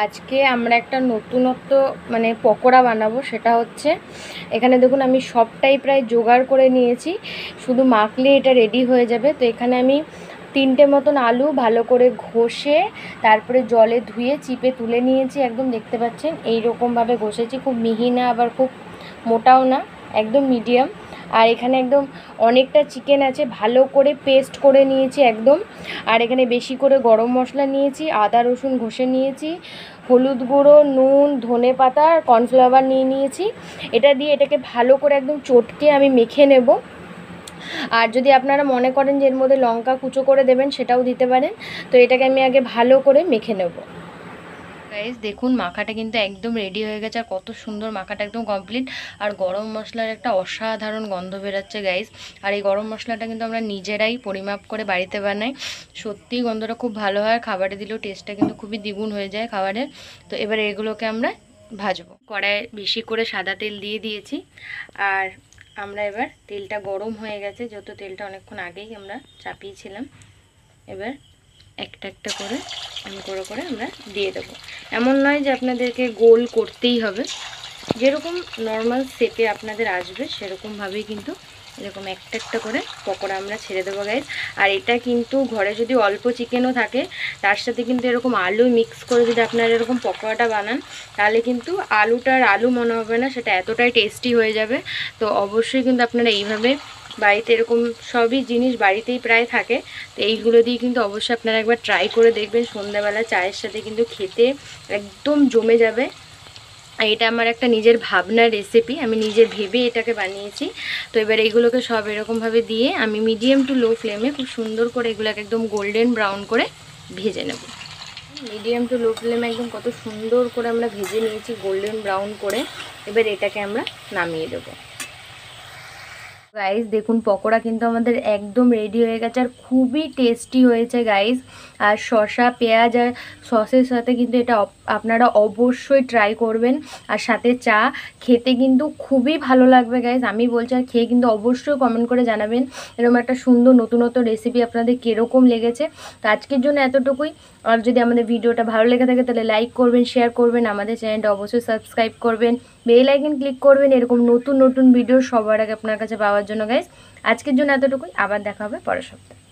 আজকে আমরা একটা নতুনত্ব মানে পকোড়া বানাবো। সেটা হচ্ছে এখানে দেখুন আমি সবটাই প্রায় জোগাড় করে নিয়েছি, শুধু মাখলে এটা রেডি হয়ে যাবে। তো এখানে আমি 3টে মতন আলু ভালো করে ঘষে তারপরে জলে ধুয়ে চিপে তুলে নিয়েছি। একদম দেখতে পাচ্ছেন এই রকমভাবে ঘষেছি, খুব মিহি না আবার খুব মোটাও না, একদম মিডিয়াম। আর এখানে একদম অনেকটা চিকেন আছে, ভালো করে পেস্ট করে নিয়েছি একদম। আর এখানে বেশি করে গরম মশলা নিয়েছি, আদা রসুন ঘষে নিয়েছি, হলুদ গুঁড়ো, নুন, ধনে পাতা আর কর্নফ্লাওয়ার নিয়ে নিয়েছি। এটা দিয়ে এটাকে ভালো করে একদম চটকে আমি মেখে নেব। আর যদি আপনারা মনে করেন যে এর মধ্যে লঙ্কা কুচো করে দেবেন সেটাও দিতে পারেন। তো এটাকে আমি আগে ভালো করে মেখে নেব। গাইস দেখুন মাখাটা কিন্তু একদম রেডি হয়ে গেছে, আর কত সুন্দর মাখাটা একদম কমপ্লিট। আর গরম মশলার একটা অসাধারণ গন্ধ বেরোচ্ছে গাইস। আর এই গরম মশলাটা কিন্তু আমরা নিজেরাই পরিমাপ করে বাড়িতে বানাই। সত্যিই গন্ধটা খুব ভালো হয়, খাবারে দিলেও টেস্টটা কিন্তু খুবই দ্বিগুণ হয়ে যায় খাবারের। তো এবার এগুলোকে আমরা ভাজবো। কড়াইয়ে বেশি করে সাদা তেল দিয়ে দিয়েছি। আর আমরা এবার তেলটা গরম হয়ে গেছে, যত তেলটা অনেকক্ষণ আগেই আমরা চাপিয়েছিলাম। এবার একটা একটা করে করে আমরা দিয়ে দেবো। এমন নয় যে আপনাদেরকে গোল করতেই হবে, যেরকম নর্মাল শেপে আপনাদের আসবে সেরকমভাবেই কিন্তু এরকম একটা একটা করে পকোড়া আমরা ছেড়ে দেবো গাইস। আর এটা কিন্তু ঘরে যদি অল্প চিকেনও থাকে তার সাথে কিন্তু এরকম আলু মিক্স করে যদি আপনারা এরকম পকোড়াটা বানান তাহলে কিন্তু আলুটার আলু মনে হবে না, সেটা এতটাই টেস্টি হয়ে যাবে। তো অবশ্যই কিন্তু আপনারা এইভাবে বাড়িতে, এরকম সবই জিনিস বাড়িতেই প্রায় থাকে, তো এইগুলো দিয়ে কিন্তু অবশ্যই আপনারা একবার ট্রাই করে দেখবেন। সন্ধ্যাবেলা চায়ের সাথে কিন্তু খেতে একদম জমে যাবে। এটা আমার একটা নিজের ভাবনার রেসিপি, আমি নিজের ভেবে এটাকে বানিয়েছি। তো এবার এইগুলোকে সব এরকমভাবে দিয়ে আমি মিডিয়াম টু লো ফ্লেমে খুব সুন্দর করে এগুলোকে একদম গোল্ডেন ব্রাউন করে ভেজে নেব। মিডিয়াম টু লো ফ্লেমে একদম কত সুন্দর করে আমরা ভেজে নিয়েছি গোল্ডেন ব্রাউন করে। এবার এটাকে আমরা নামিয়ে দেবো। গাইস দেখুন পকোড়া কিন্তু আমাদের একদম রেডি হয়ে গেছে, আর খুবই টেস্টি হয়েছে গাইস। আর শসা পেঁয়াজ আর সসের সাথে কিন্তু এটা আপনারা অবশ্যই ট্রাই করবেন। আর সাথে চা খেতে কিন্তু খুবই ভালো লাগবে গাইস, আমি বলছি। আর খেয়ে কিন্তু অবশ্যই কমেন্ট করে জানাবেন এরকম একটা সুন্দর নতুনত্ব রেসিপি আপনাদের কীরকম লেগেছে। তো আজকের জন্য এতটুকুই। আর যদি আমাদের ভিডিওটা ভালো লেগে থাকে তাহলে লাইক করবেন, শেয়ার করবেন, আমাদের চ্যানেলটা অবশ্যই সাবস্ক্রাইব করবেন, বেল আইকন ক্লিক করবেন এরকম নতুন নতুন ভিডিও সবার আগে আপনার কাছে পাওয়ার জন্য গাইস। আজকের জন্য এতটুকুই, আবার দেখা হবে পরের সপ্তাহে।